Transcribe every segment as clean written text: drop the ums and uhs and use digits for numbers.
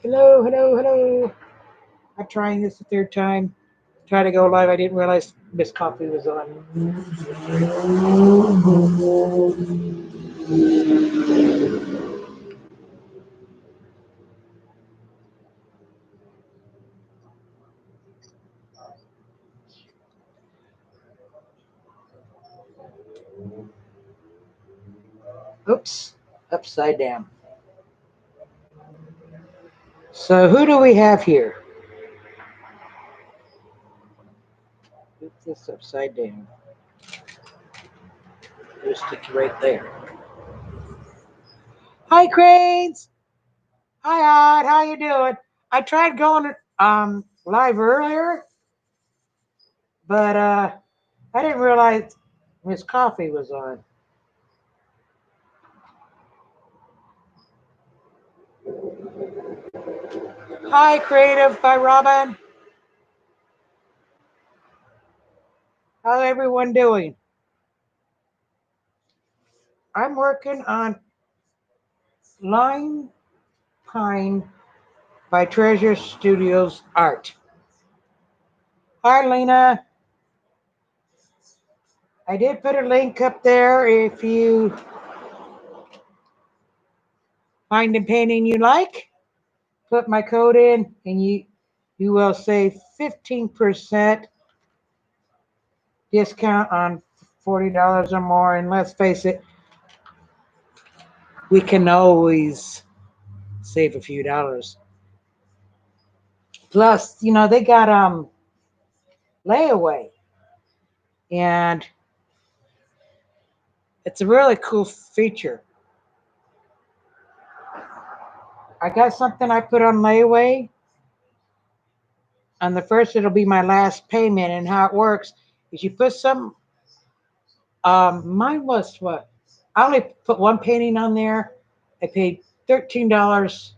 Hello, hello, hello. I'm trying this the third time. Try to go live. I didn't realize Miss Coffee was on. Oops, upside down. So who do we have here? Put this upside down. Just stick it right there. Hi, Cranes. Hi, Odd. How you doing? I tried going live earlier, but I didn't realize Miss Coffee was on. Hi, Creative by Robin. How everyone doing? I'm working on Line Pine by Treasure Studios Art. Hi, Lena. I did put a link up there if you find a painting you like. Put my code in and you will save 15% discount on $40 or more. And let's face it, we can always save a few dollars. Plus, they got layaway, and it's a really cool feature. I got something I put on layaway. On the first, it'll be my last payment, and how it works is you put some. Mine was what? I only put one painting on there. I paid $13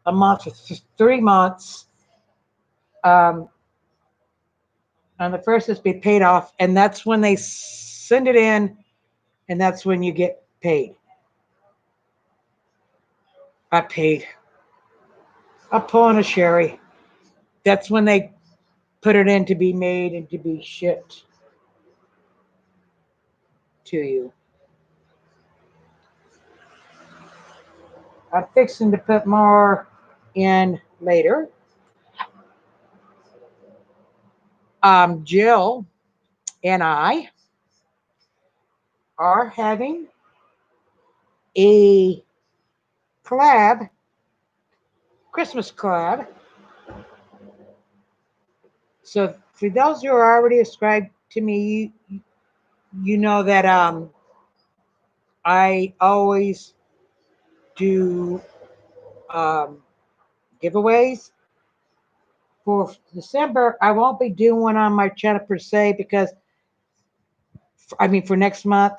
a month for 3 months. Um, on the first, it's be paid off, and that's when they send it in, and that's when you get paid. I paid. I'm pulling a sherry. That's when they put it in to be made and to be shipped to you. I'm fixing to put more in later. Jill and I are having a collab, Christmas collab. So for those who are already subscribed to me, you know that I always do um, giveaways. For December, I won't be doing one on my channel per se because, I mean, for next month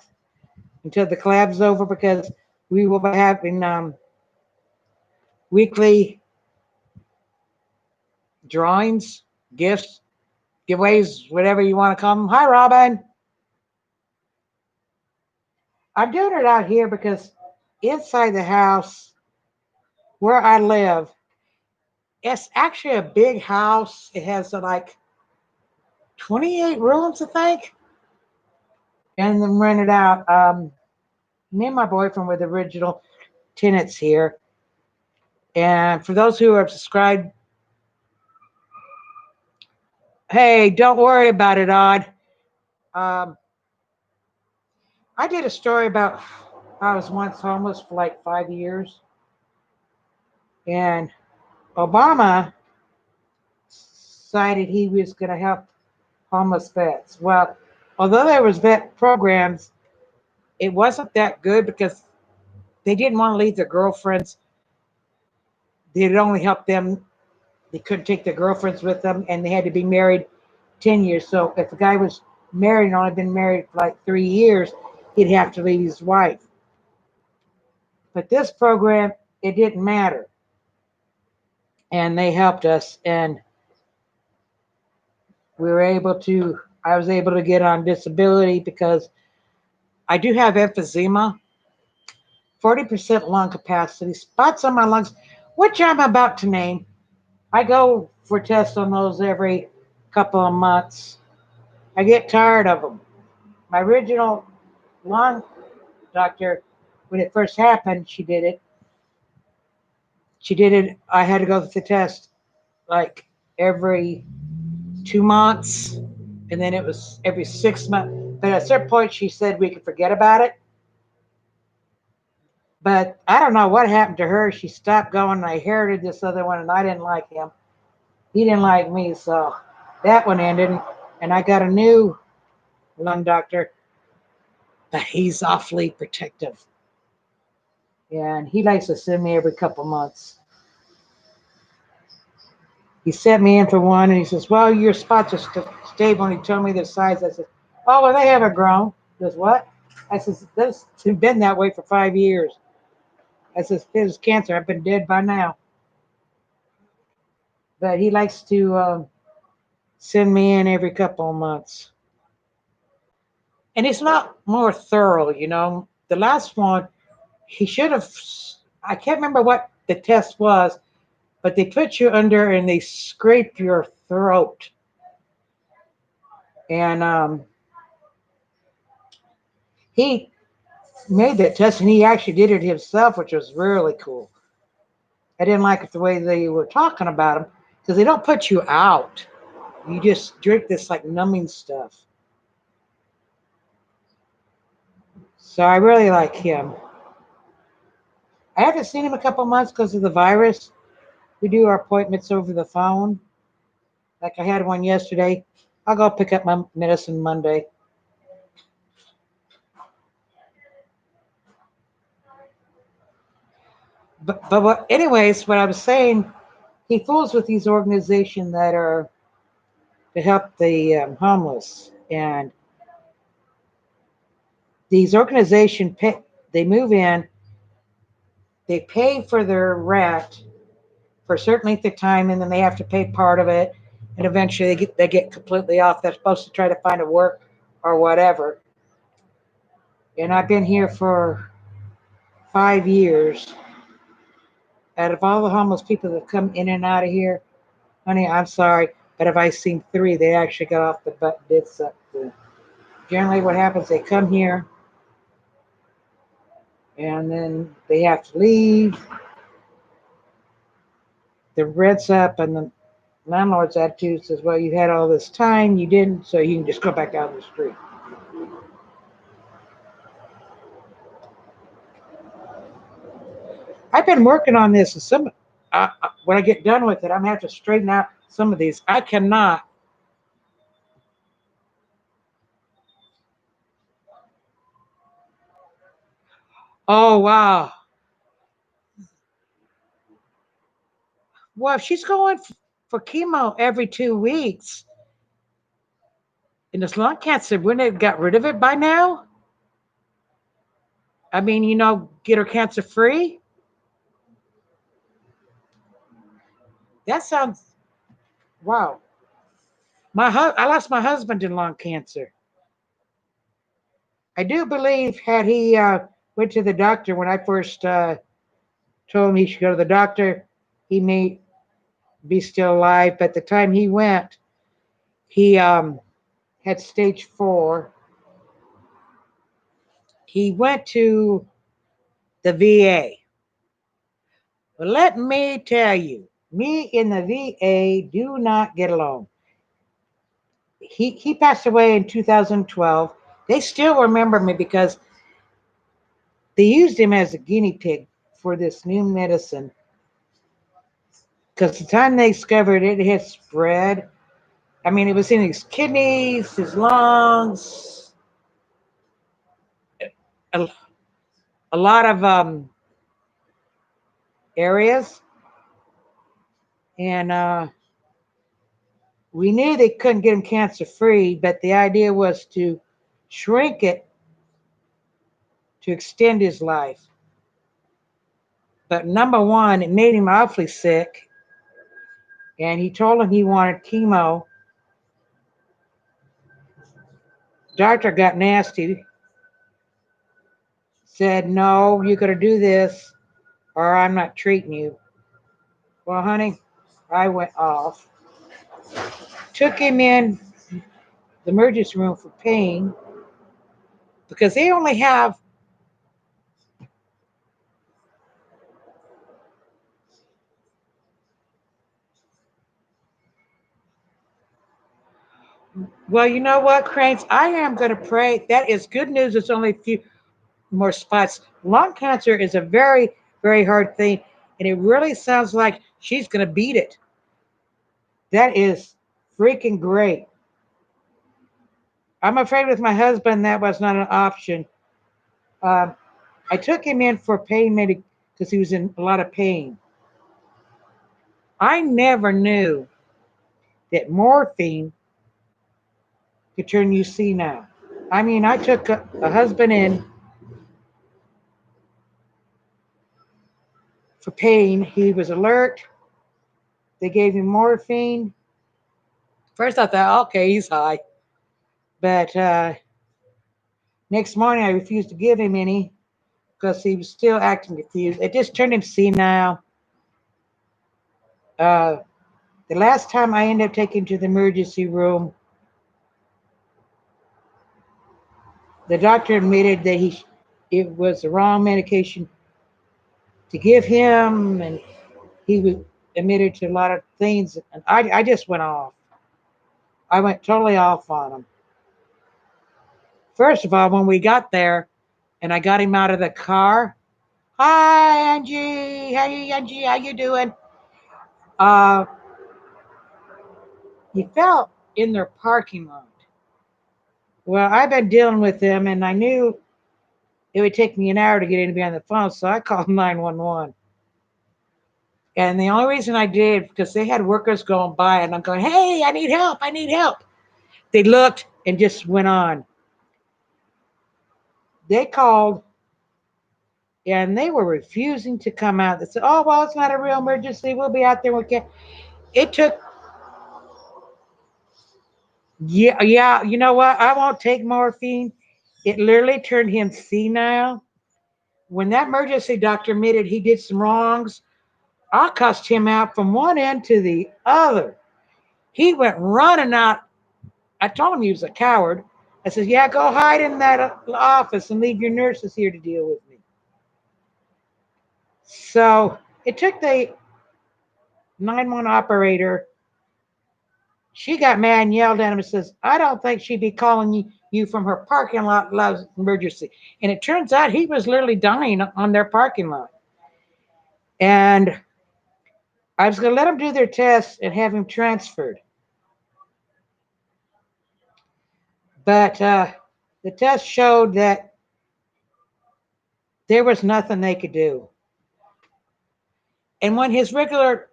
until the collab's over, because we will be having weekly drawings, gifts, giveaways, whatever you want to call them. Hi, Robin. I'm doing it out here because inside the house where I live, it's actually a big house. It has like 28 rooms, I think, and then rented out. Me and my boyfriend were the original tenants here. And for those who are subscribed, hey, don't worry about it, Odd. Um, I did a story about I was once homeless for like 5 years, and Obama decided he was going to help homeless vets. Well, although there was vet programs, it wasn't that good because they didn't want to leave their girlfriends. They'd only help them. They couldn't take their girlfriends with them, and they had to be married 10 years. So if a guy was married and only been married for like 3 years, he'd have to leave his wife. But this program, it didn't matter. And they helped us, and I was able to get on disability because I do have emphysema, 40% lung capacity, spots on my lungs. which I'm about to name. I go for tests on those every couple of months. I get tired of them. My original lung doctor, when it first happened, she did it. She did it. I had to go through the test like every 2 months, and then it was every 6 months. But at a certain point, she said we could forget about it. But I don't know what happened to her. She stopped going. And I inherited this other one, and I didn't like him. He didn't like me, so that one ended. And I got a new lung doctor, but he's awfully protective. And he likes to send me every couple months. He sent me in for one, and he says, "Well, your spots are stable." And he told me the size. I said, "Oh, well, they haven't grown." He goes, "What?" I says, "This has been that way for 5 years." I says, "If it was cancer, I've been dead by now." But he likes to send me in every couple of months. And it's not more thorough. The last one, he should have, I can't remember what the test was, but they put you under and they scrape your throat. And he made that test and he actually did it himself, which was really cool. I didn't like it the way they were talking about him because they don't put you out. You just drink this like numbing stuff. So I really like him. I haven't seen him a couple months because of the virus. We do our appointments over the phone. Like I had one yesterday. I'll go pick up my medicine Monday. Anyways, what I was saying, he fools with these organizations that are to help the homeless, and these organizations pay. They move in, they pay for their rent for a certain length of time, and then they have to pay part of it, and eventually they get completely off. They're supposed to try to find a work or whatever. And I've been here for 5 years. Out of all the homeless people that come in and out of here, honey, I'm sorry, but if I seen three, they actually got off the butt did something. Generally, what happens, they come here and then they have to leave. The rent's up, and the landlord's attitude says, "Well, you had all this time, you didn't, so you can just go back out on the street." I've been working on this, and when I get done with it, I'm gonna have to straighten out some of these. I cannot. Oh wow. Well, if she's going for chemo every 2 weeks, and this lung cancer, wouldn't have got rid of it by now? I mean, get her cancer free. That sounds wow. I lost my husband to lung cancer. I do believe had he went to the doctor when I first told him he should go to the doctor, he may be still alive. But the time he went, he had stage 4. He went to the VA. But let me tell you, me and the VA do not get along. He passed away in 2012. They still remember me because they used him as a guinea pig for this new medicine. Because the time they discovered it, it had spread. I mean, it was in his kidneys, his lungs, a, a lot of areas. And we knew they couldn't get him cancer free, but the idea was to shrink it to extend his life. But number one, it made him awfully sick. And he told him he wanted chemo. Doctor got nasty, said, "No, you got to do this, or I'm not treating you." Well, honey, I went off, took him in the emergency room for pain because they only have, well, you know what, Cranes? I am going to pray. That is good news. It's only a few more spots. Lung cancer is a very, very hard thing, and it really sounds like she's going to beat it. That is freaking great. I'm afraid with my husband that was not an option. Um, I took him in for pain medic because he was in a lot of pain. I never knew that morphine could turn you senile. I mean, I took a husband in for pain. He was alert. They gave him morphine. First, I thought, okay, he's high. But next morning, I refused to give him any because he was still acting confused. It just turned him senile. Uh, the last time I ended up taking him to the emergency room, the doctor admitted that it was the wrong medication to give him, and he was admitted to a lot of things. And I just went off. I went totally off on him. First of all, when we got there and I got him out of the car, hi Angie, hey Angie, how you doing? Uh, he fell in their parking lot. Well, I've been dealing with him, and I knew it would take me an hour to get him to be on the phone, so I called 911. And the only reason I did because they had workers going by, and I'm going, "Hey, I need help! I need help!" They looked and just went on. They called, and they were refusing to come out. They said, "Oh, well, it's not a real emergency. We'll be out there. We can." It took, yeah, yeah. You know what? I won't take morphine. It literally turned him senile. When that emergency doctor admitted he did some wrongs, I cussed him out from one end to the other. He went running out. I told him he was a coward. I said, "Yeah, go hide in that office and leave your nurses here to deal with me." So it took the 911 operator. She got mad and yelled at him and says, "I don't think she'd be calling you from her parking lot emergency." And it turns out he was literally dying on their parking lot. And I was going to let them do their tests and have him transferred. But the test showed that there was nothing they could do. And when his regular,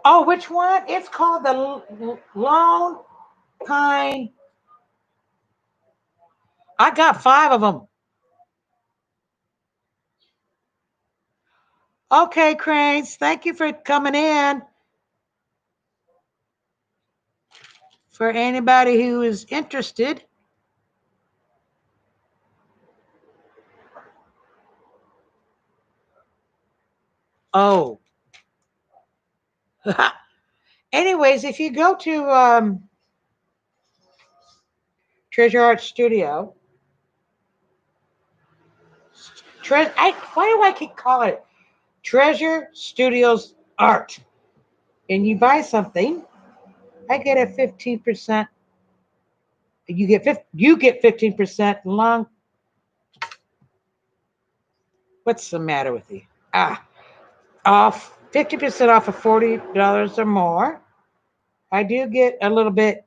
oh, which one? It's called the Lone Pine. I got five of them. Okay, Cranes, thank you for coming in. For anybody who is interested, oh, anyways, if you go to Treasure Art Studio, why do I keep calling it Treasure Studios Art? And you buy something, I get a 15%. You get 15% long. What's the matter with you? Off 50% off of $40 or more. I do get a little bit.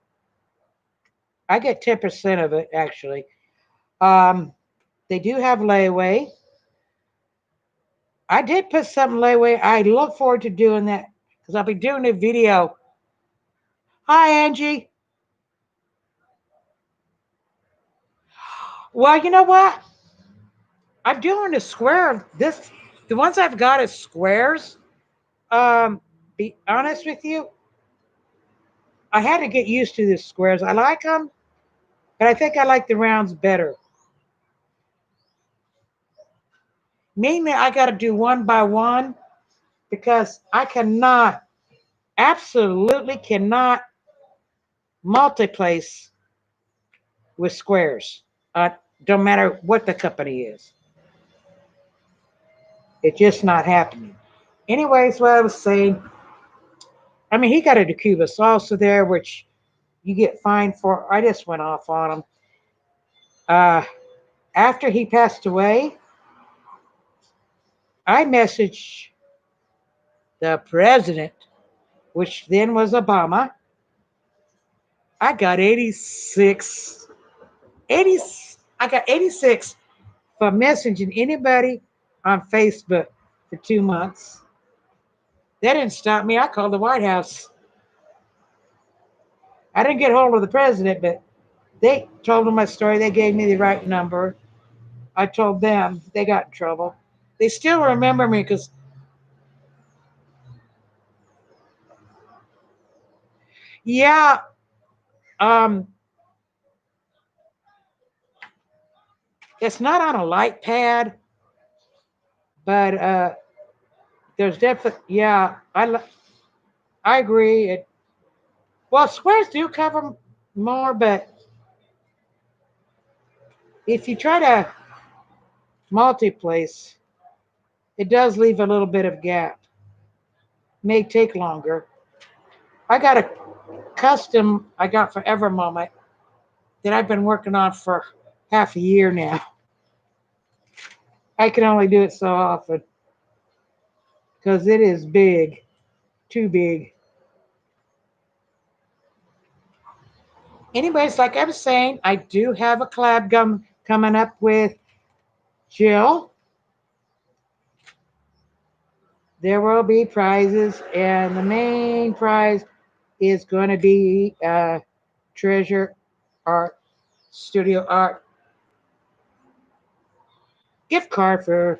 I get 10% of it actually. Um, they do have layaway. I did put something layaway. I look forward to doing that because I'll be doing a video. Hi, Angie. Well, you know what? I'm doing a square. The ones I've got is squares. Be honest with you, I had to get used to the squares. I like them, but I think I like the rounds better. Mainly, I got to do one by one because I cannot, absolutely cannot multiplace with squares. Uh, don't matter what the company is. It's just not happening. Anyways, what I was saying, I mean, he got a Cuba salsa there, which you get fined for. I just went off on him. Uh, After he passed away, I messaged the president, which then was Obama. I got 86, 80, I got 86 for messaging anybody on Facebook for 2 months. That didn't stop me. I called the White House. I didn't get hold of the president, but they told them my story. They gave me the right number. I told them. They got in trouble. They still remember me because, yeah, um, it's not on a light pad, but there's definitely, yeah, I agree. Well, squares do cover more, but if you try to multi-place, it does leave a little bit of gap. May take longer. I got a custom I got for Evermoment that I've been working on for half a year now. I can only do it so often because it is big, too big. Anyways, like I was saying, I do have a collab coming up with Jill. There will be prizes, and the main prize is going to be Treasure Art Studio Art gift card for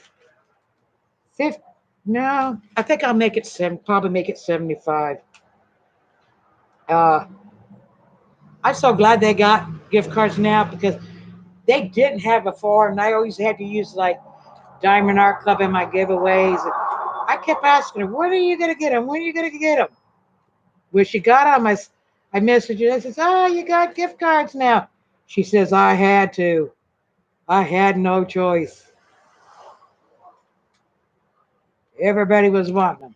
50. No, I think I'll make it probably make it 75. Uh, I'm so glad they got gift cards now because they didn't have before, and I always had to use like Diamond Art Club in my giveaways. And I kept asking her, "When are you gonna get them? When are you gonna get them?" When she got on I messaged her. I says, "Oh, you got gift cards now." She says, "I had to. I had no choice. Everybody was wanting them."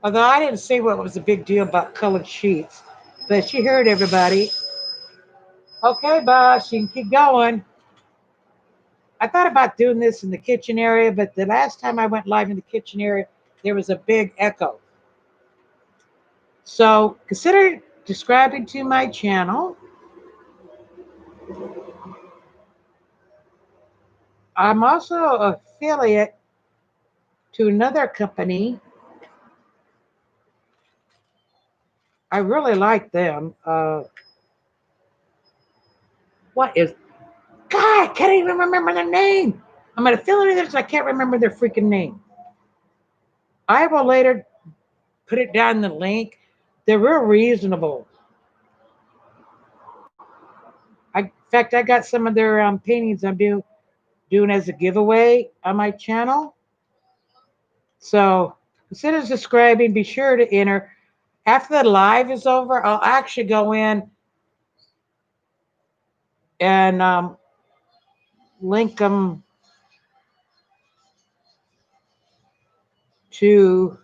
Although I didn't say what was the big deal about colored sheets, but she heard everybody. Okay, boss, you can keep going. I thought about doing this in the kitchen area, but the last time I went live in the kitchen area, there was a big echo. So consider subscribing to my channel. I'm also an affiliate to another company. I really like them. What is God? I can't even remember their name. I'm an affiliate of theirs. I can't remember their freaking name. I will later put it down in the link. They're real reasonable. In fact, I got some of their paintings I'm doing as a giveaway on my channel. So instead of subscribing, be sure to enter. After the live is over, I'll actually go in and link them to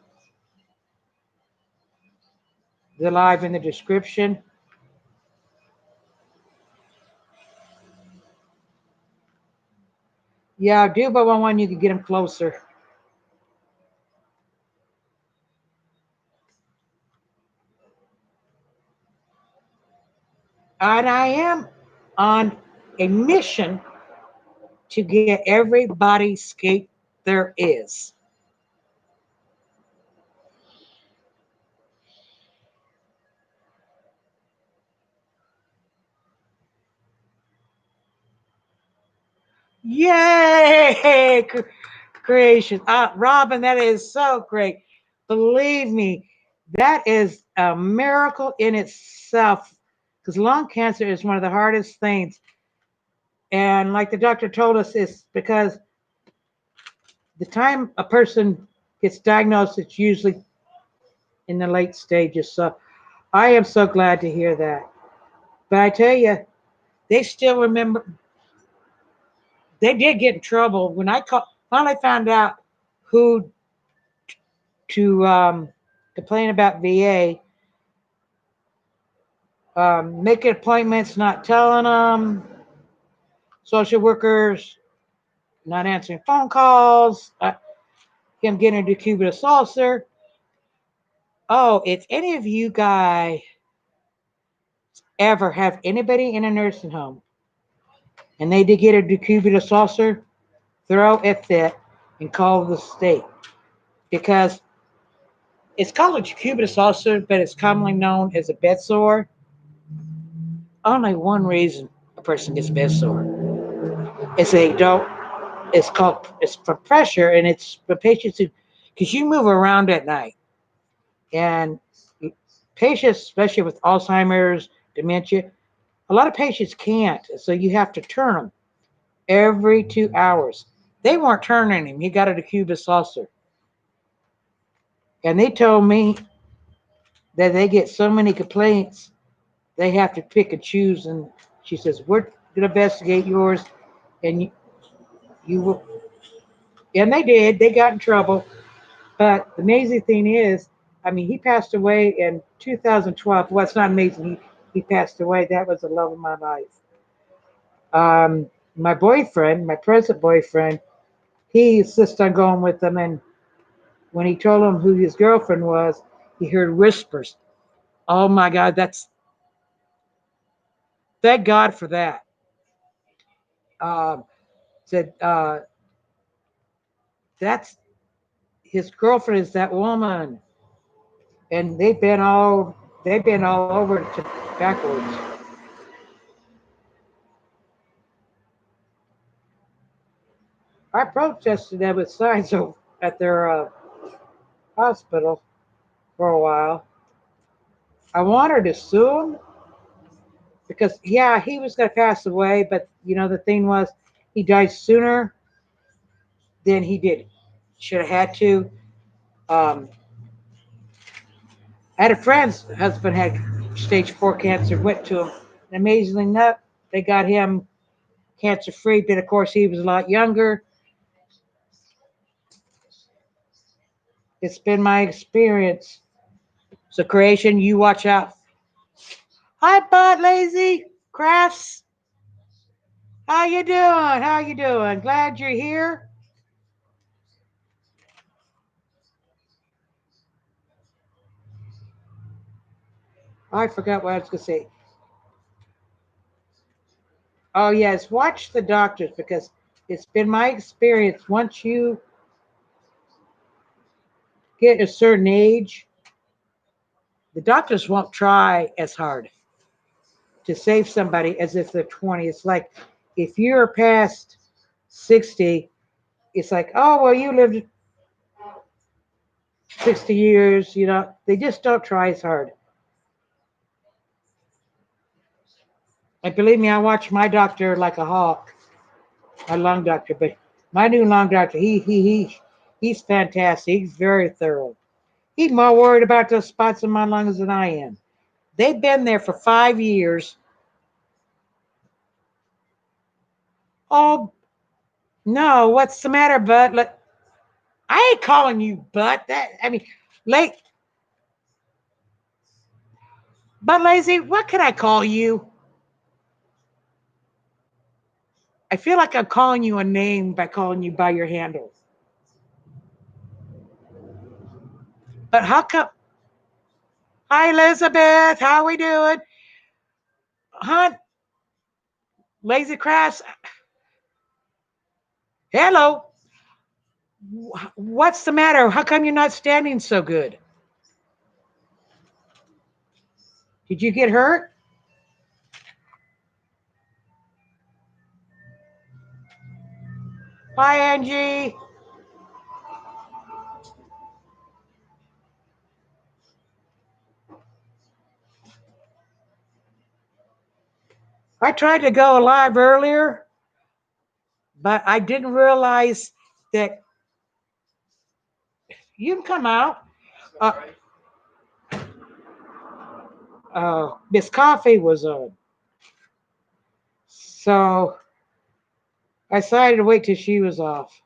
the live in the description. Yeah, do but one you can get them closer. And I am on a mission to get everybody skate there is. Yay! Creation. Robin, that is so great. Believe me, that is a miracle in itself because lung cancer is one of the hardest things. And like the doctor told us, it's because the time a person gets diagnosed, it's usually in the late stages. So I am so glad to hear that. But I tell you, they still remember. They did get in trouble when finally found out who to complain about VA, making appointments, not telling them, social workers not answering phone calls, him getting a decubitus ulcer. Oh, if any of you guys ever have anybody in a nursing home and they did get a decubitus ulcer, throw a fit and call the state because it's called a decubitus ulcer, but it's commonly known as a bed sore. Only one reason a person gets bed sore is they don't. It's for pressure, and it's for patients who, because you move around at night, and patients, especially with Alzheimer's, dementia, a lot of patients can't, so you have to turn them every 2 hours. They weren't turning him. He got a decubitus ulcer, and they told me that they get so many complaints they have to pick and choose. And she says, "We're gonna investigate yours," and you will. And they did. They got in trouble. But the amazing thing is, I mean, he passed away in 2012. Well, it's not amazing. He passed away. That was the love of my life. My boyfriend, my present boyfriend, he insisted on going with them. And when he told him who his girlfriend was, he heard whispers. Oh my God, thank God for that. Um, said that's his girlfriend is that woman, and they've been all over to backwards. I protested them with signs at their hospital for a while. I wanted to sue him because, yeah, he was going to pass away, but the thing was, he died sooner than he did. Should have had to. Um, I had a friend's husband had stage 4 cancer, went to him. And amazingly enough, they got him cancer free, but of course, he was a lot younger. It's been my experience. So, creation, you watch out. Hi, Bud Lazy Crafts. How you doing? How you doing? Glad you're here. I forgot what I was going to say. Oh, yes, watch the doctors because it's been my experience. Once you get a certain age, the doctors won't try as hard to save somebody as if they're 20. It's like if you're past 60, it's like, oh, well, you lived 60 years. They just don't try as hard. And believe me, I watch my doctor like a hawk, my lung doctor, but my new lung doctor, he's fantastic. He's very thorough. He's more worried about those spots in my lungs than I am. They've been there for 5 years. Oh no, what's the matter, bud? I ain't calling you bud. Late, but lazy. What can I call you? I feel like I'm calling you a name by calling you by your handle. But how come? Hi, Elizabeth. How we doing? Hunt, Lazy Crafts. Hello. What's the matter? How come you're not standing so good? Did you get hurt? Hi, Angie. I tried to go live earlier, But I didn't realize that you can come out. Uh, Miss Coffee was on. So I decided to wait till she was off.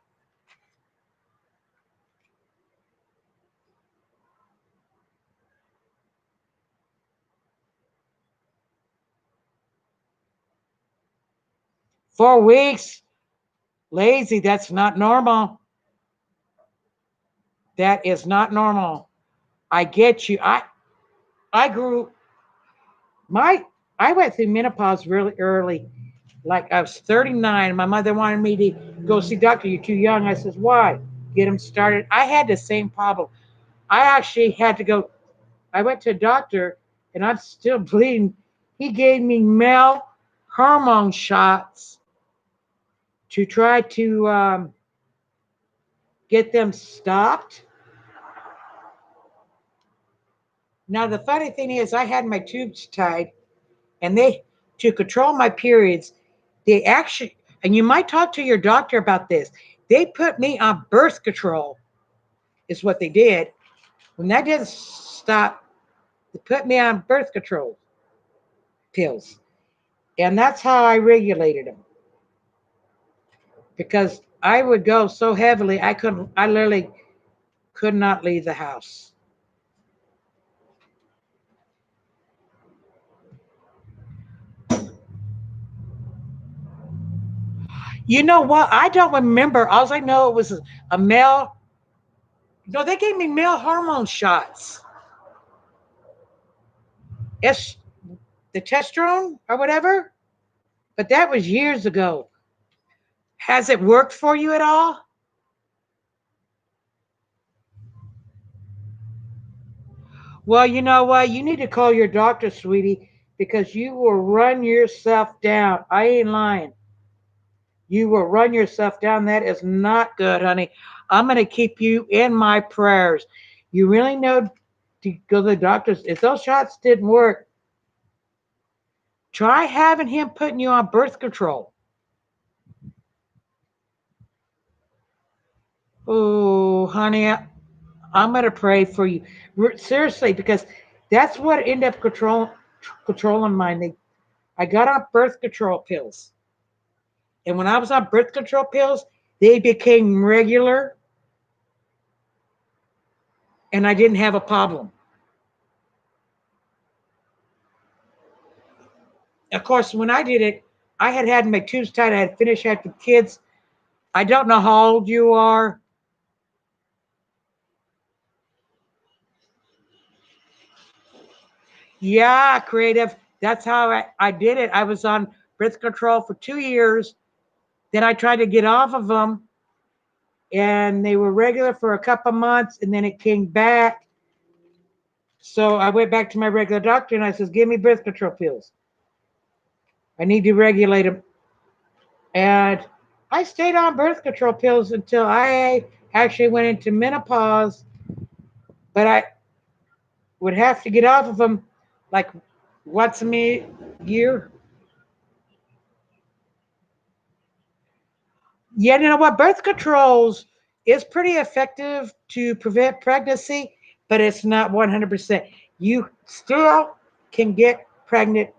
4 weeks, lazy. That's not normal. That is not normal. I get you. I grew my I went through menopause really early. Like I was 39. My mother wanted me to go see doctor. You're too young. I says, why? Get him started. I had the same problem. I actually had to go. I went to a doctor and I'm still bleeding. He gave me male hormone shots to try to get them stopped. Now, the funny thing is, I had my tubes tied and they, to control my periods, they actually, and you might talk to your doctor about this, they put me on birth control, is what they did. When that didn't stop, they put me on birth control pills. And that's how I regulated them because I would go so heavily, I literally could not leave the house. You know what? I don't remember. All I know it was a male. No, they gave me male hormone shots. It's the testosterone or whatever. But that was years ago. Has it worked for you at all? Well, you know what? You need to call your doctor, sweetie, because you will run yourself down. I ain't lying. You will run yourself down. That is not good, honey. I'm going to keep you in my prayers. You really know to go to the doctors. If those shots didn't work, try having him putting you on birth control. Oh, honey, I'm going to pray for you. Seriously, because that's what ended up controlling mine. I got on birth control pills. And when I was on birth control pills, they became regular and I didn't have a problem. Of course, when I did it, I had my tubes tied. I had finished having kids. I don't know how old you are. Yeah, creative. That's how I did it. I was on birth control for 2 years. Then I tried to get off of them and they were regular for a couple months and then it came back. So I went back to my regular doctor and I says, give me birth control pills. I need to regulate them. And I stayed on birth control pills until I actually went into menopause, but I would have to get off of them like once a year. Yeah, you know what? Birth controls is pretty effective to prevent pregnancy, but it's not 100%. You still can get pregnant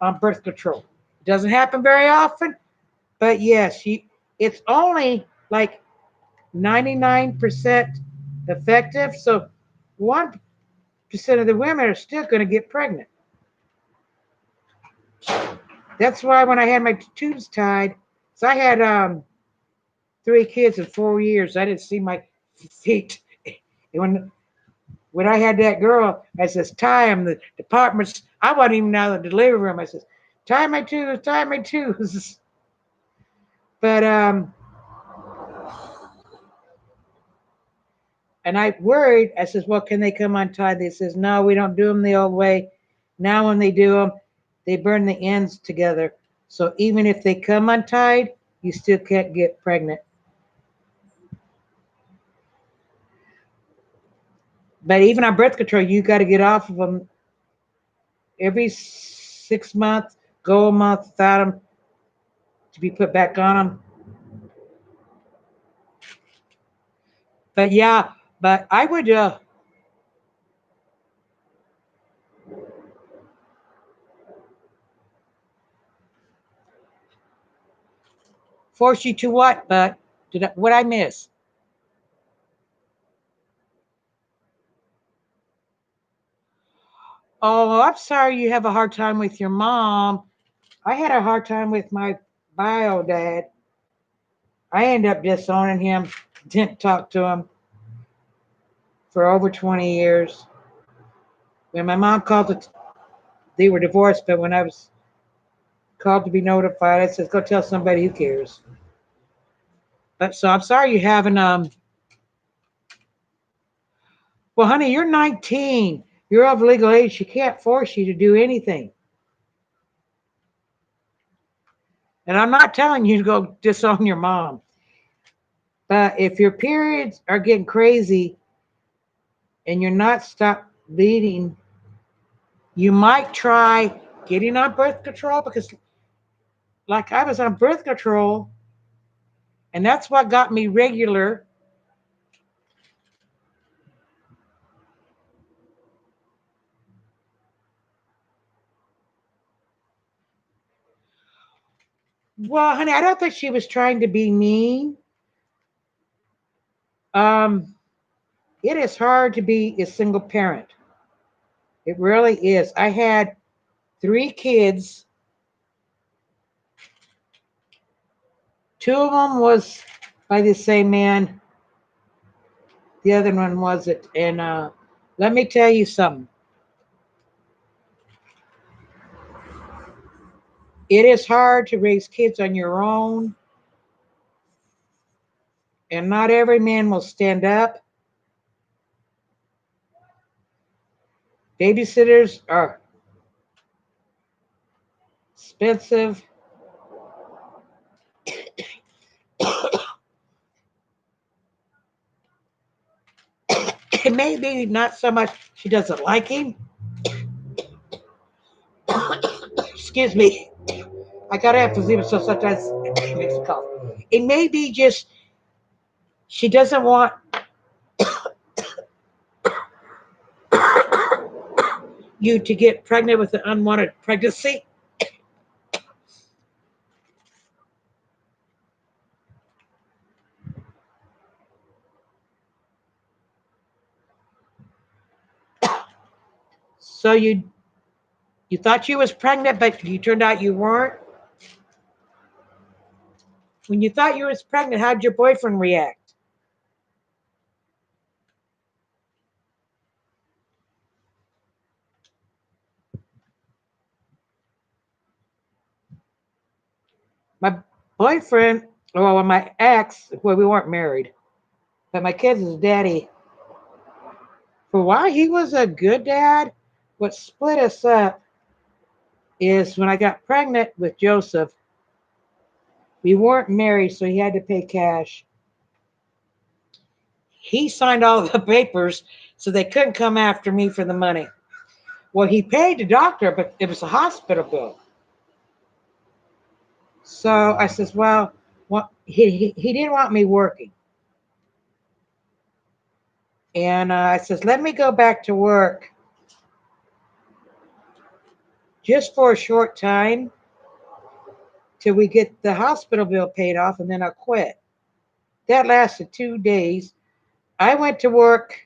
on birth control. It doesn't happen very often, but yes, it's only like 99% effective. So 1% of the women are still going to get pregnant. That's why when I had my tubes tied, so I had 3 kids in 4 years. I didn't see my feet. And when I had that girl, I says, tie him. The departments, I wasn't even out of the delivery room. I says, tie my tubes, tie my tubes. But and I worried. I says, well, can they come untied? They says, no, we don't do them the old way. Now when they do them, they burn the ends together. So even if they come untied, you still can't get pregnant. But even on birth control, you got to get off of them every 6 months, go a month without them to be put back on them. But yeah, but I would force you to what? But what I miss? Oh, I'm sorry you have a hard time with your mom. I had a hard time with my bio dad. I ended up disowning him. Didn't talk to him for over 20 years. When my mom called it, they were divorced, but when I was called to be notified, I said, go tell somebody who cares. But so I'm sorry you haven't well honey, you're 19. You're of legal age. She can't force you to do anything. And I'm not telling you to go disown your mom. But if your periods are getting crazy and you're not stop bleeding, you might try getting on birth control because like I was on birth control and that's what got me regular. Well, honey, I don't think she was trying to be mean. Um, it is hard to be a single parent. It really is. I had three kids. Two of them was by the same man. The other one wasn't. And let me tell you something. It is hard to raise kids on your own, and not every man will stand up. Babysitters are expensive. It may be not so much she doesn't like him. Excuse me. I gotta have emphysema, so sometimes it makes me cough. It may be just she doesn't want you to get pregnant with an unwanted pregnancy. So you thought you was pregnant, but you turned out you weren't. When you thought you was pregnant, how'd your boyfriend react? My boyfriend, well, my ex, well, we weren't married, but my kids' daddy, for a while, he was a good dad. What split us up is when I got pregnant with Joseph, we weren't married, so he had to pay cash. He signed all the papers, so they couldn't come after me for the money. Well, he paid the doctor, but it was a hospital bill. So I says, well he didn't want me working. And I says, let me go back to work just for a short time till we get the hospital bill paid off, and then I'll quit. That lasted 2 days. I went to work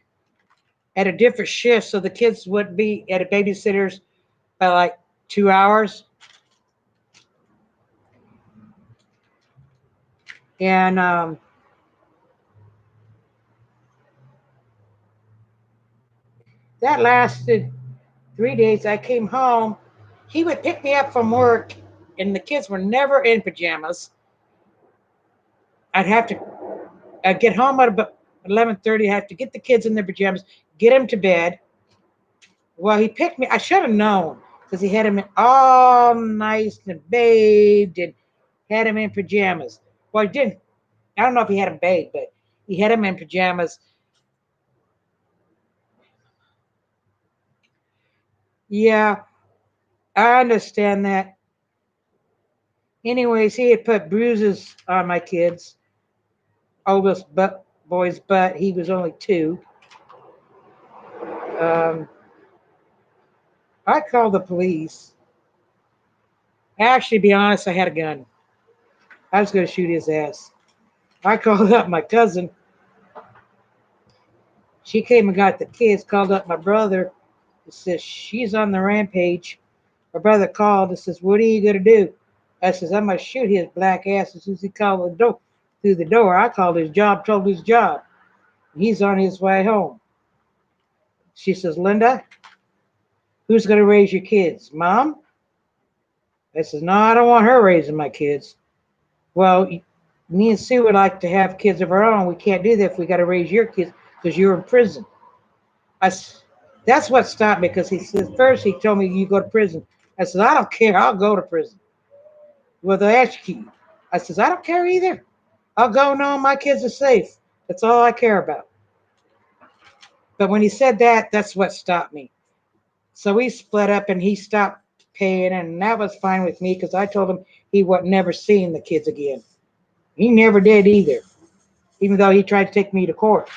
at a different shift so the kids would be at a babysitter's by like 2 hours. And that lasted 3 days. I came home. He would pick me up from work, and the kids were never in pajamas. I'd have to I'd get home at about 11:30. I have to get the kids in their pajamas, get them to bed. Well, he picked me. I should have known because he had them all nice and bathed and had them in pajamas. Well, he didn't. I don't know if he had them bathed, but he had them in pajamas. Yeah, I understand that. Anyways, he had put bruises on my kids, oldest but boys, but he was only 2. Um, I called the police. Actually, to be honest, I had a gun. I was going to shoot his ass. I called up my cousin. She came and got the kids, called up my brother. He says, she's on the rampage. My brother called and says, what are you going to do? I says, I'm going to shoot his black ass as soon as he called the door through the door. I called his job, told his job. He's on his way home. She says, Linda, who's going to raise your kids? Mom? I says, no, I don't want her raising my kids. Well, me and Sue would like to have kids of our own. We can't do that if we got to raise your kids because you're in prison. I, that's what stopped me because he said, first he told me you go to prison. I said, I don't care. I'll go to prison. Well, they ask you. I says, I don't care either. I'll go knowing my kids are safe. That's all I care about. But when he said that, that's what stopped me. So we split up and he stopped paying, and that was fine with me because I told him he would never seeing the kids again. He never did either, even though he tried to take me to court.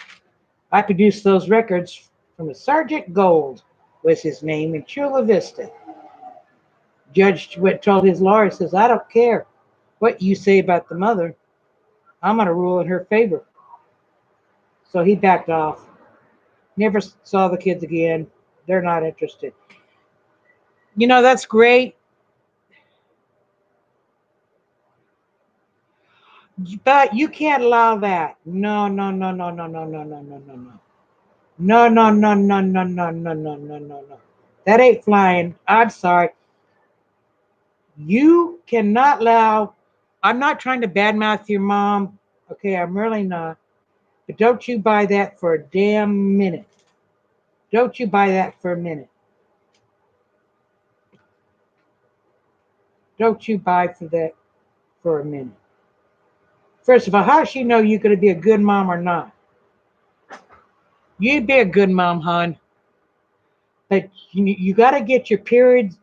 I produced those records from a Sergeant Gold was his name in Chula Vista. Judge told his lawyer, says, I don't care what you say about the mother. I'm going to rule in her favor. So he backed off. Never saw the kids again. They're not interested. That's great, but you can't allow that. No, no, no, no, no, no, no, no, no, no, no. No, no, no, no, no, no, no, no, no, no, no. That ain't flying. I'm sorry. You cannot allow. I'm not trying to badmouth your mom. Okay, I'm really not. But don't you buy that for a damn minute. Don't you buy that for a minute. Don't you buy for that for a minute. First of all, how does she know you're going to be a good mom or not? You'd be a good mom, hon. But you got to get your periods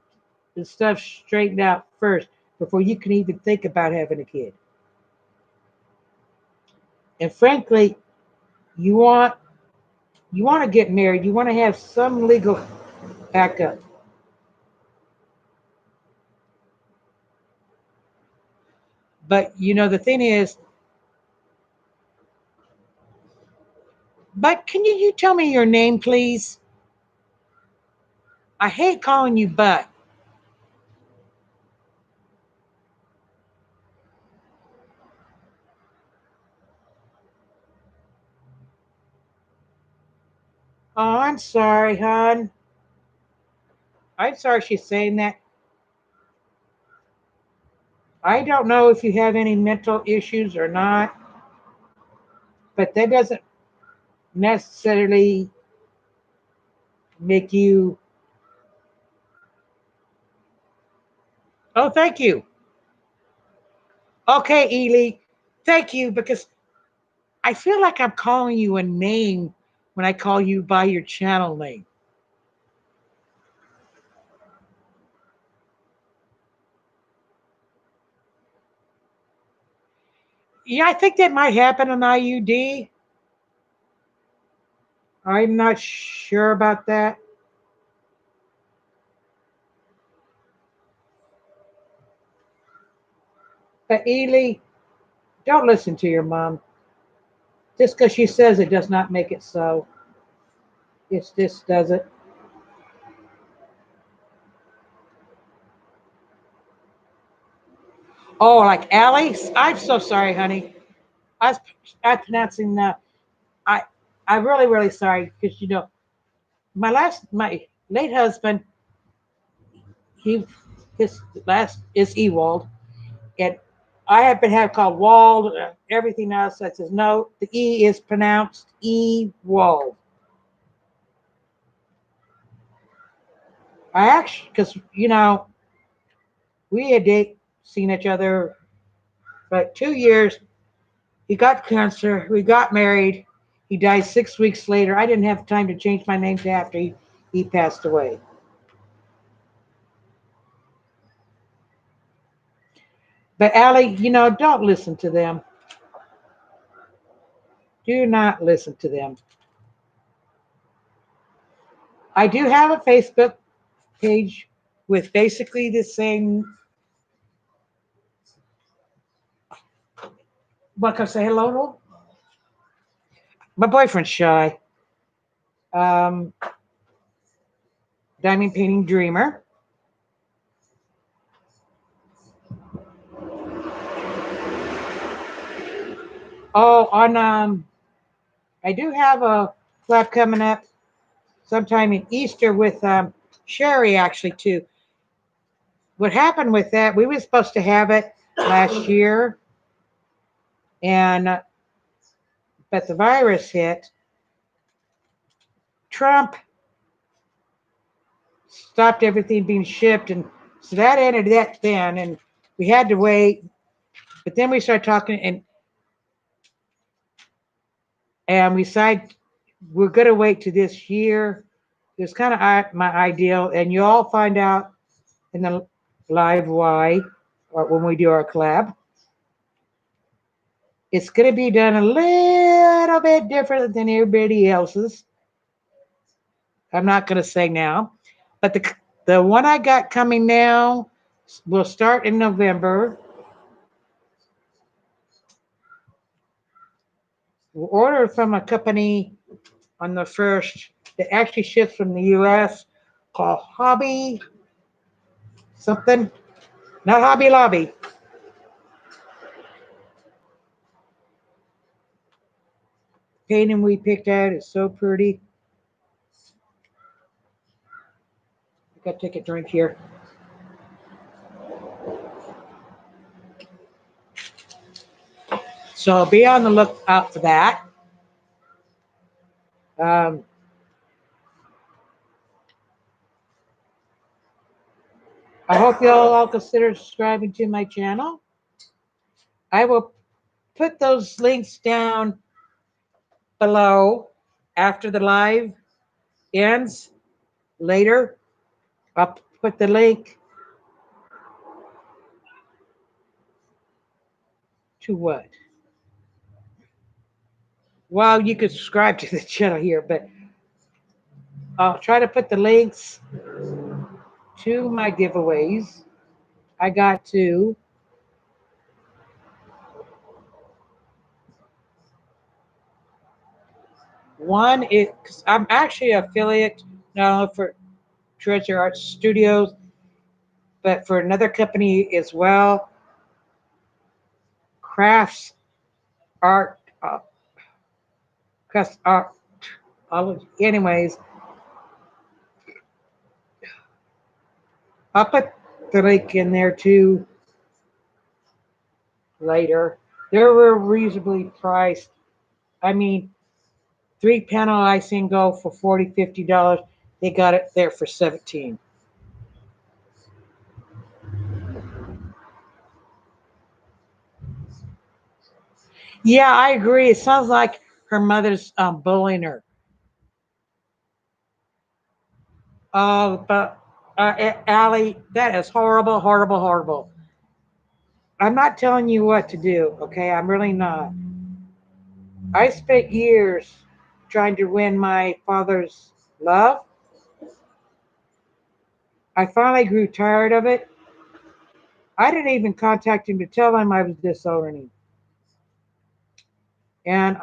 and stuff straightened out first before you can even think about having a kid. And frankly, you want you want to get married. You want to have some legal backup. But the thing is, but can you tell me your name, please? I hate calling you but. Oh, I'm sorry, hon. I'm sorry she's saying that. I don't know if you have any mental issues or not, but that doesn't necessarily make you. Oh, thank you. Okay, Ely. Thank you because I feel like I'm calling you a name when I call you by your channel name. Yeah, I think that might happen on IUD. I'm not sure about that. But Ely, don't listen to your mom. Just because she says it does not make it so. It just doesn't. Oh, like Allie? I'm so sorry, honey. I was, I was pronouncing I I'm really really sorry because my late husband, he his last is Ewald, and I have been having called Wald, everything else. I says no, the E is pronounced Ewald. I actually, because we had seen each other for like 2 years. He got cancer. We got married. He died 6 weeks later. I didn't have time to change my name to after he passed away. But Allie, don't listen to them. Do not listen to them. I do have a Facebook page with basically the same. What can I say hello to? My boyfriend's shy. Um, Diamond Painting Dreamer. Oh, on I do have a collab coming up sometime in Easter with Sherry actually too. What happened with that? We were supposed to have it last year, and but the virus hit. Trump stopped everything being shipped, and so that ended that then, and we had to wait. But then we started talking, and we decided we're going to wait to this year. It's kind of my ideal, and you all find out in the live why, or when we do our collab. It's going to be done a little bit different than everybody else's. I'm not going to say now, but the one I got coming now will start in November. We'll order from a company on the first that actually ships from the U.S. called Hobby something, not Hobby Lobby. Painting we picked out is so pretty. I gotta take a drink here. So be on the lookout for that. Um, I hope you all consider subscribing to my channel. I will put those links down below after the live ends later. I'll put the link to what? Well, you can subscribe to the channel here, but I'll try to put the links to my giveaways. I got two. One is I'm actually an affiliate not only for Treasure Art Studios, but for another company as well, Crafts Art, Crafts Art. Anyways, I'll put the link in there too later. They were reasonably priced. I mean, 3 panel icing go for $40, $50. They got it there for 17. Yeah, I agree. It sounds like her mother's bullying her. But Allie, that is horrible, horrible, horrible. I'm not telling you what to do, okay? I'm really not. I spent years trying to win my father's love. I finally grew tired of it. I didn't even contact him to tell him I was disowning him. And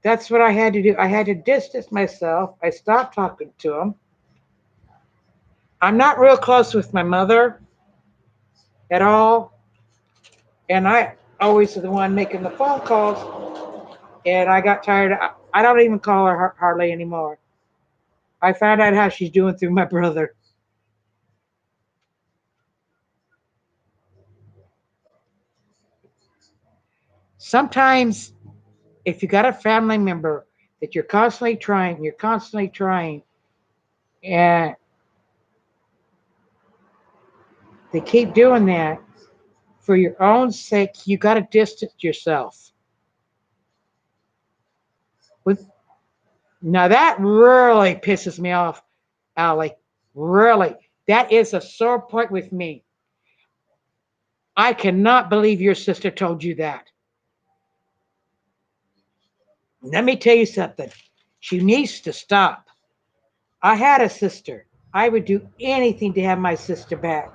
that's what I had to do. I had to distance myself. I stopped talking to him. I'm not real close with my mother at all. And I always the one making the phone calls. And I got tired. I don't even call her hardly anymore. I found out how she's doing through my brother. Sometimes, if you got a family member that you're constantly trying, and they keep doing that, for your own sake, you got to distance yourself. With Now that really pisses me off, Allie. Really, that is a sore point with me. I cannot believe your sister told you that. Let me tell you something. She needs to stop. I had a sister. I would do anything to have my sister back.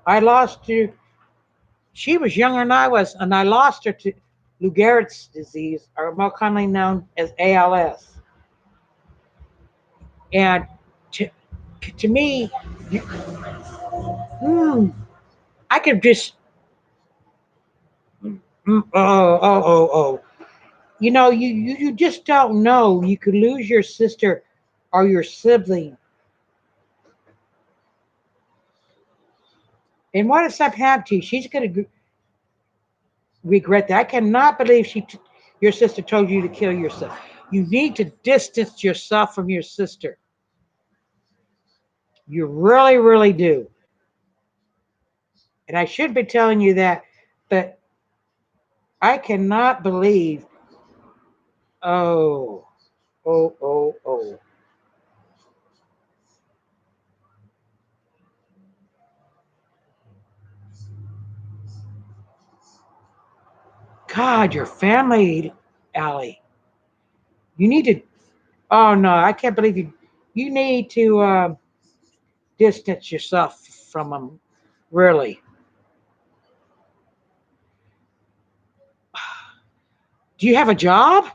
I lost her. She was younger than I was, and I lost her to Lou Gehrig's disease, or more commonly known as ALS. And to, to me, mm, I could just, oh. You just don't know. You could lose your sister or your sibling. And what if something happened to you? She's going to regret that. I cannot believe your sister told you to kill yourself. You need to distance yourself from your sister. You really, really do. And I should be telling you that, but I cannot believe. Oh, oh. God, your family, Allie. You need to. Oh no, I can't believe you. You need to distance yourself from them. Really. Do you have a job?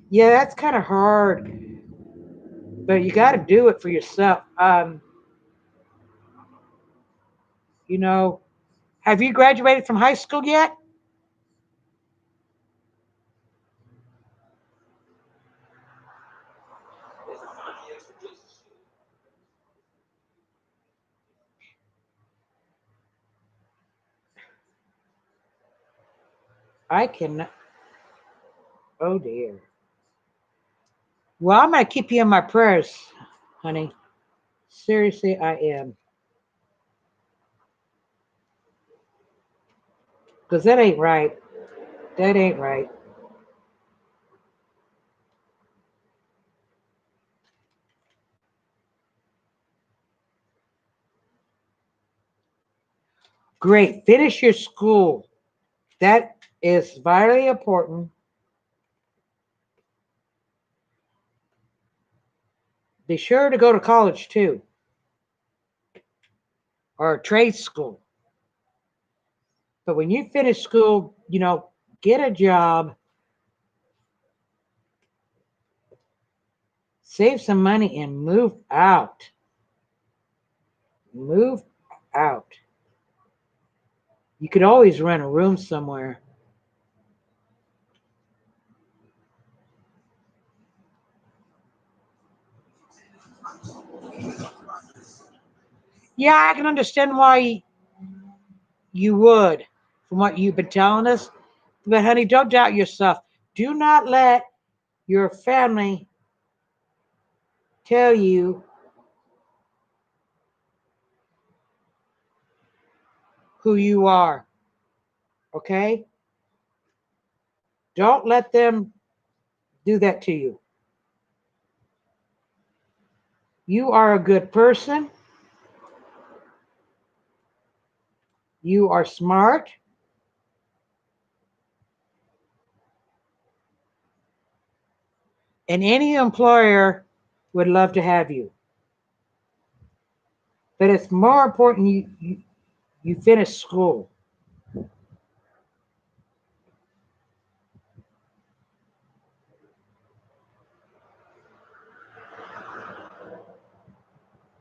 Yeah, that's kind of hard, but you got to do it for yourself. You know, have you graduated from high school yet? I can. Oh dear. Well, I'm gonna keep you in my prayers, honey. Seriously, I am, because that ain't right. That ain't right. Great. Finish your school. That is vitally important. Be sure to go to college too, or trade school. But when you finish school, get a job, save some money, and move out. Move out. You could always rent a room somewhere. Yeah, I can understand why you would, from what you've been telling us. But, honey, don't doubt yourself. Do not let your family tell you who you are. Okay? Don't let them do that to you. You are a good person. You are smart. And any employer would love to have you. But it's more important you finish school.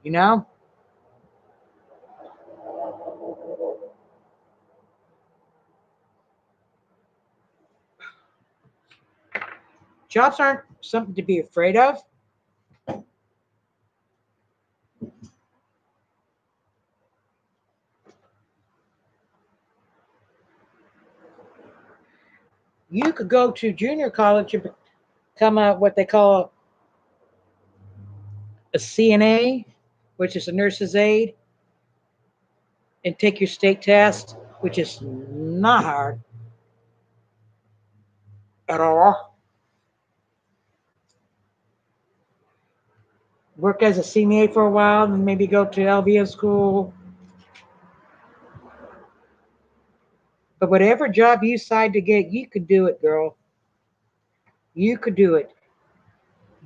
You know? Jobs aren't something to be afraid of. You could go to junior college and become what they call a CNA, which is a nurse's aide, and take your state test, which is not hard at all. work as a CMA for a while, and maybe go to LVN school. But whatever job you decide to get, you could do it, girl. You could do it.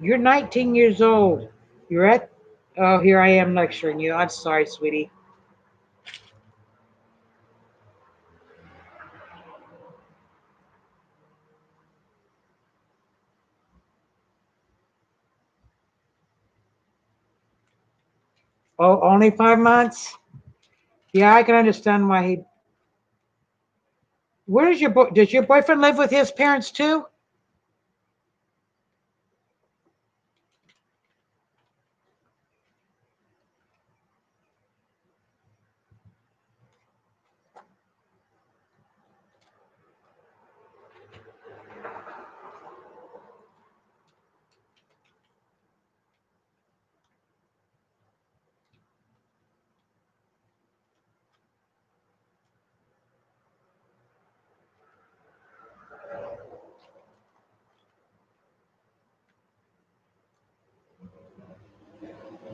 You're 19 years old. You're at, oh, here I am lecturing you. I'm sorry, sweetie. Oh, only 5 months? Yeah, I can understand why he. Where does your boy? Does your boyfriend live with his parents too?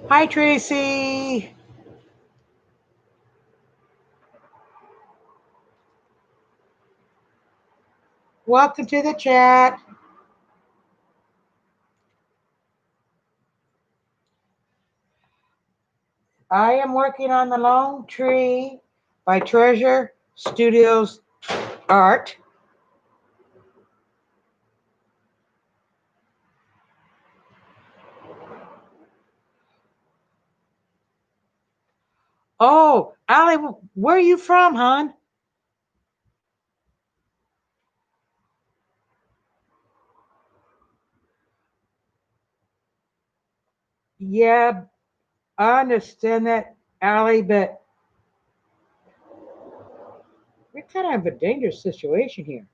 Hi, Tracy. Welcome to the chat. I am working on the Lone Tree by Treasure Studios Art. Oh, Allie, where are you from, hon? Yeah, I understand that, Allie, but we're kind of a dangerous situation here.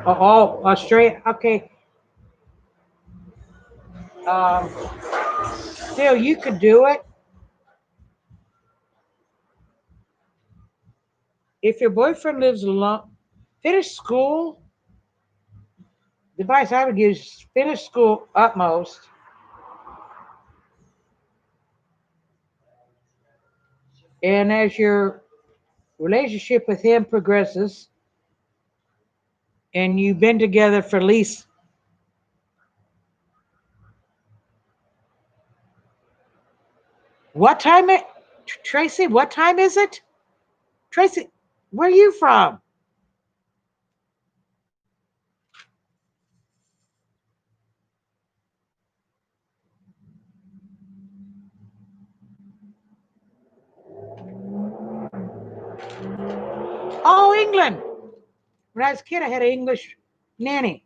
Oh, Australia. Okay. Um, Still, you could do it if your boyfriend lives alone. Finish school. The advice I would give is finish school utmost, and as your relationship with him progresses, and you've been together for at least what time? Tracy, what time is it? Tracy, where are you from? Oh, England. When I was a kid, I had an English nanny.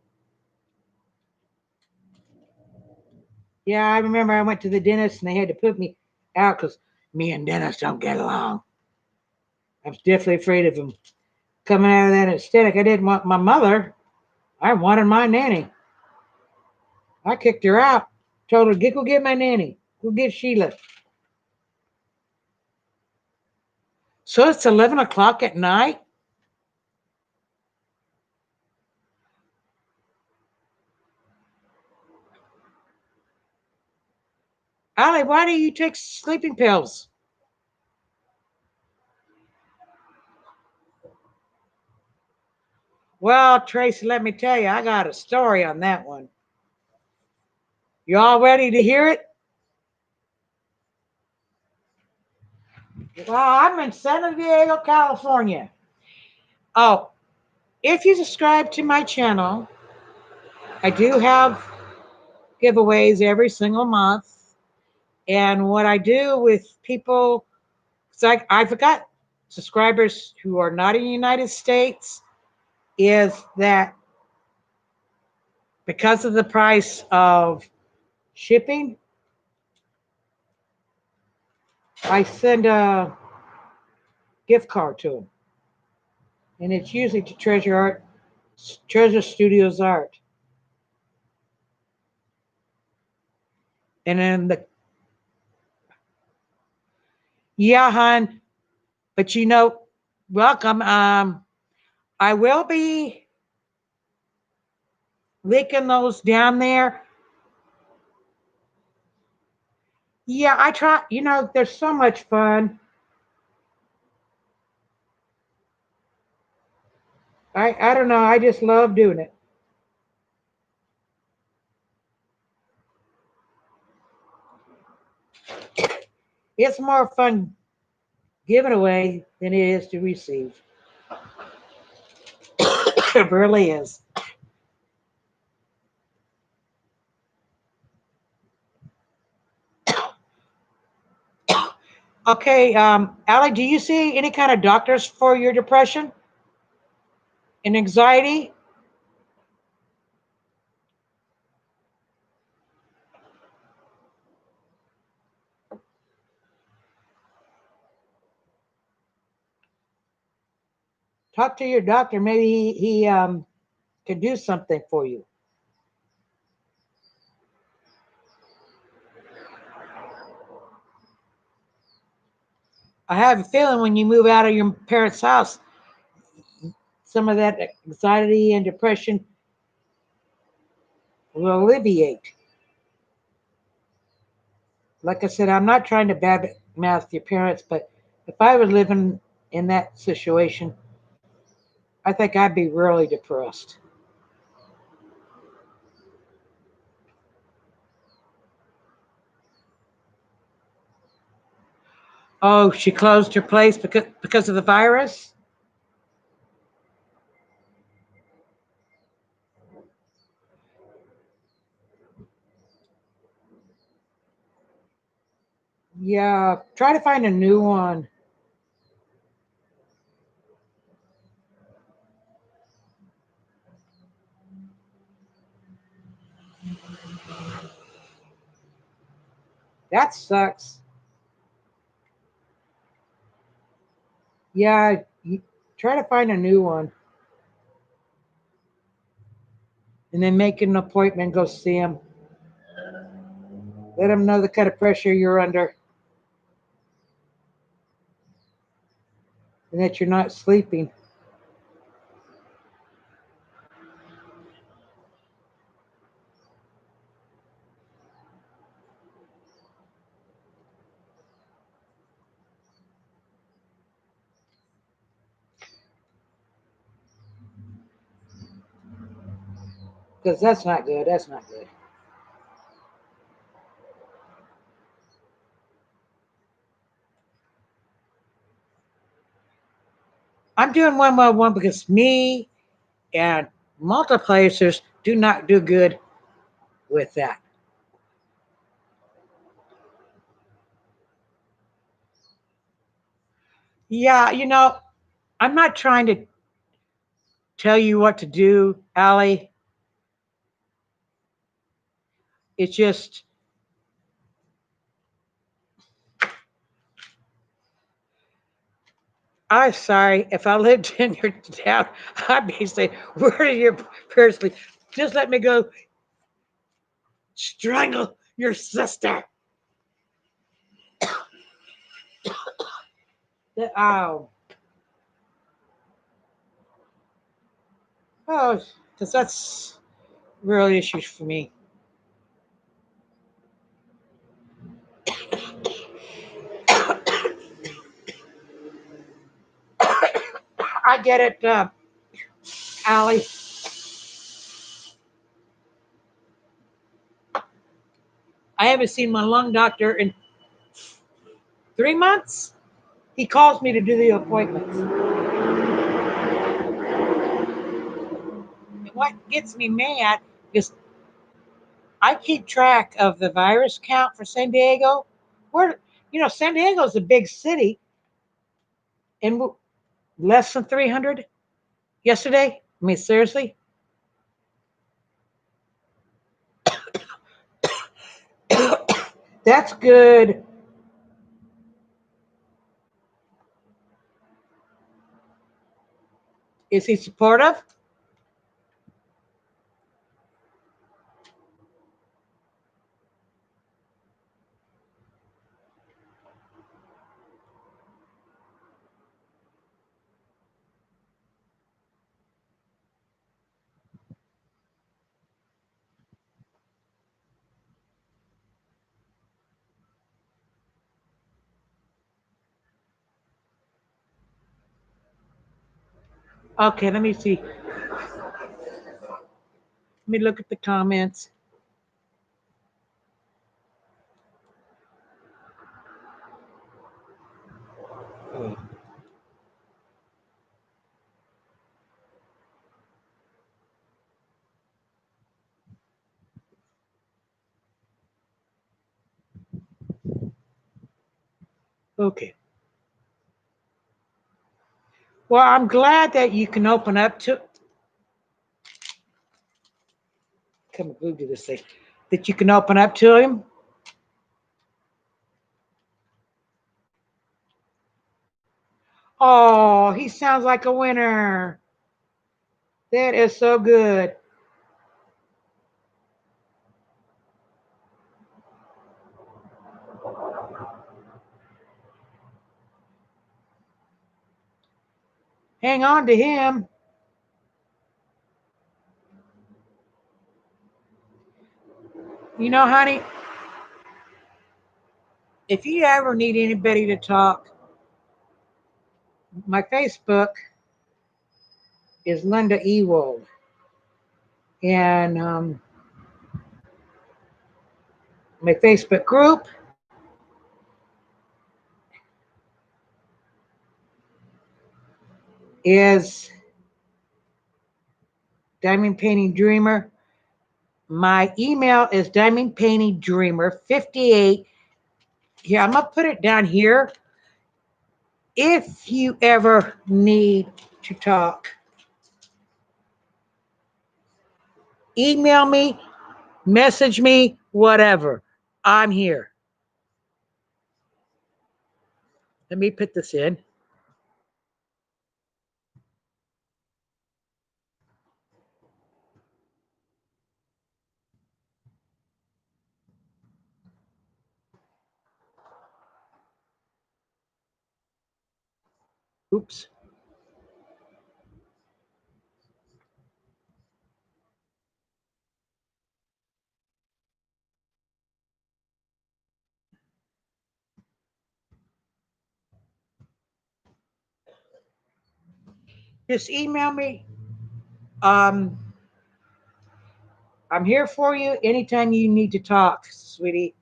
Yeah, I remember I went to the dentist and they had to put me out because me and dentists don't get along. I was definitely afraid of him coming out of that anesthetic. I didn't want my mother. I wanted my nanny. I kicked her out. Told her, go get my nanny. Go get Sheila. So it's 11 o'clock at night. Allie, why do you take sleeping pills? Well, Tracy, let me tell you, I got a story on that one. You all ready to hear it? Well, I'm in San Diego, California. Oh, if you subscribe to my channel, I do have giveaways every single month. And what I do with people, because I forgot subscribers who are not in the United States, is that because of the price of shipping, I send a gift card to them. And it's usually to Treasure Studios Art. And then yeah, hon, but welcome. I will be licking those down there. Yeah, I try. They're so much fun. I don't know. I just love doing it. It's more fun giving away than it is to receive. It really is. Okay, Allie, do you see any kind of doctors for your depression and anxiety? Talk to your doctor. Maybe he can do something for you. I have a feeling when you move out of your parents' house, some of that anxiety and depression will alleviate. Like I said, I'm not trying to badmouth your parents, but if I was living in that situation, I think I'd be really depressed. Oh, she closed her place because of the virus? Yeah, try to find a new one. That sucks. Yeah, try to find a new one and then make an appointment, go see them. Let them know the kind of pressure you're under and that you're not sleeping because that's not good. That's not good. I'm doing 111 because me and multiplacers do not do good with that. Yeah, I'm not trying to tell you what to do, Allie. It's just, I'm sorry. If I lived in your town, I'd be saying, where are your parents live? Just let me go strangle your sister. Oh, oh, because that's real issues for me. I get it, Allie. I haven't seen my lung doctor in 3 months. He calls me to do the appointments. What gets me mad is I keep track of the virus count for San Diego. Where San Diego's a big city, and less than 300 yesterday. I mean, seriously, that's good. Is he supportive? Okay, let me see. Let me look at the comments. Okay. Well, I'm glad that you can open up to come glued to this thing. That you can open up to him. Oh, he sounds like a winner. That is so good. Hang on to him. You know, honey, if you ever need anybody to talk, my Facebook is Linda Ewald. And my Facebook group is Diamond Painting Dreamer. My email is Diamond Painting Dreamer 58. Here, I'm gonna put it down here. If you ever need to talk, email me, message me, whatever. I'm here. Let me put this in. Oops. Just email me. Um, I'm here for you anytime you need to talk, sweetie.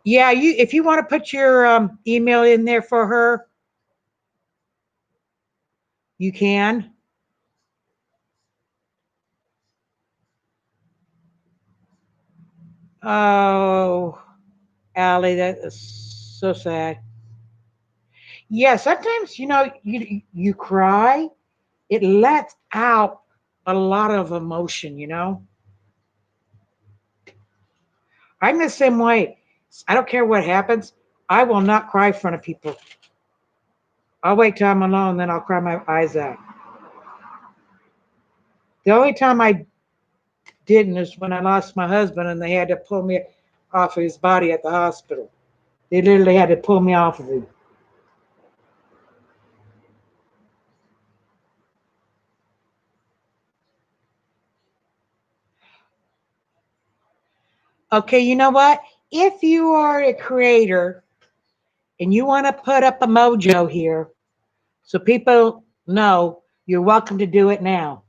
Yeah, you if you want to put your email in there for her, you can. Oh, Allie, that is so sad. Yeah, sometimes you cry. It lets out a lot of emotion. I'm the same way. I don't care what happens. I will not cry in front of people. I'll wait till I'm alone, then I'll cry my eyes out. The only time I didn't is when I lost my husband and they had to pull me off of his body at the hospital. They literally had to pull me off of him. Okay, you know what? If you are a creator and you want to put up a mojo here so people know, you're welcome to do it now.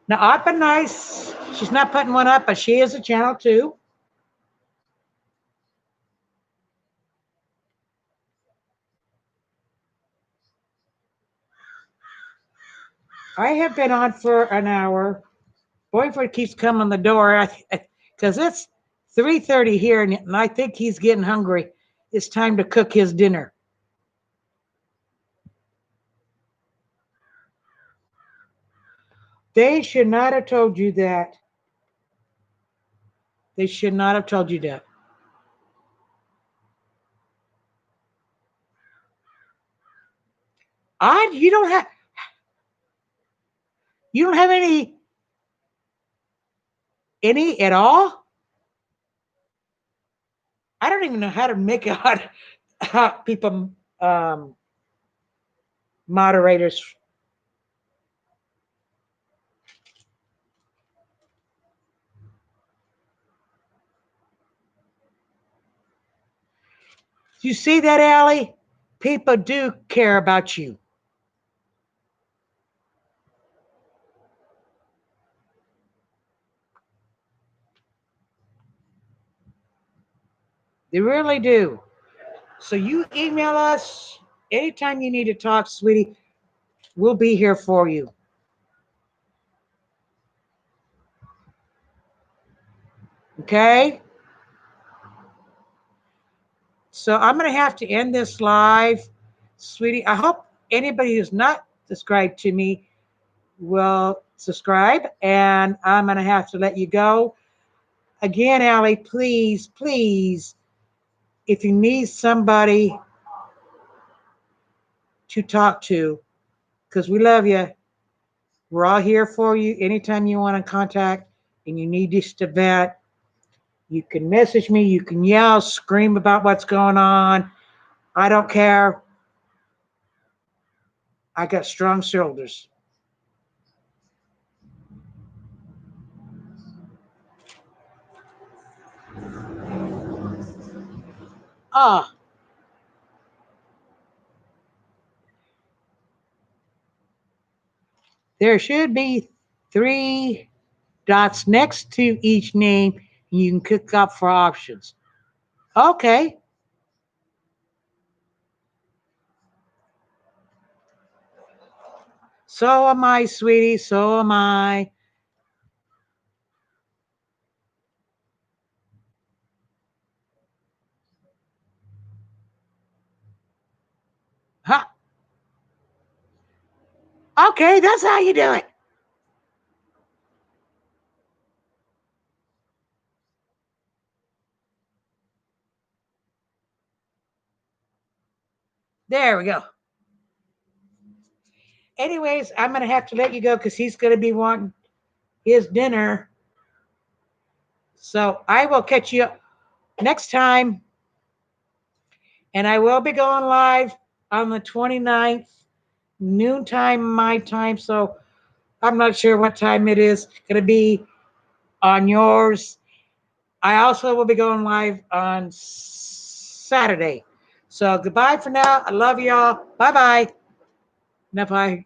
Now, I've been nice. She's not putting one up, but she is a channel too. I have been on for an hour. Boyfriend keeps coming the door because it's 3:30 here, and I think he's getting hungry. It's time to cook his dinner. They should not have told you that. They should not have told you that. You don't have. You don't have any at all? I don't even know how to make it how people moderators. You see that, Allie? People do care about you. They really do. So you email us anytime you need to talk, sweetie. We'll be here for you. Okay? So I'm going to have to end this live, sweetie. I hope anybody who's not subscribed to me will subscribe, and I'm going to have to let you go. Again, Allie, please, please, if you need somebody to talk to, because we love you, we're all here for you. Anytime you want to contact and you need just to vent, you can message me, you can yell, scream about what's going on. I don't care. I got strong shoulders. Ah, there should be 3 dots next to each name. You can click up for options. Okay. So am I, sweetie. So am I. Huh. Okay, that's how you do it. There we go. Anyways, I'm going to have to let you go because he's going to be wanting his dinner. So I will catch you next time. And I will be going live on the 29th, noontime, my time. So I'm not sure what time it is going to be on yours. I also will be going live on Saturday. So goodbye for now. I love y'all. Bye bye. Now, bye.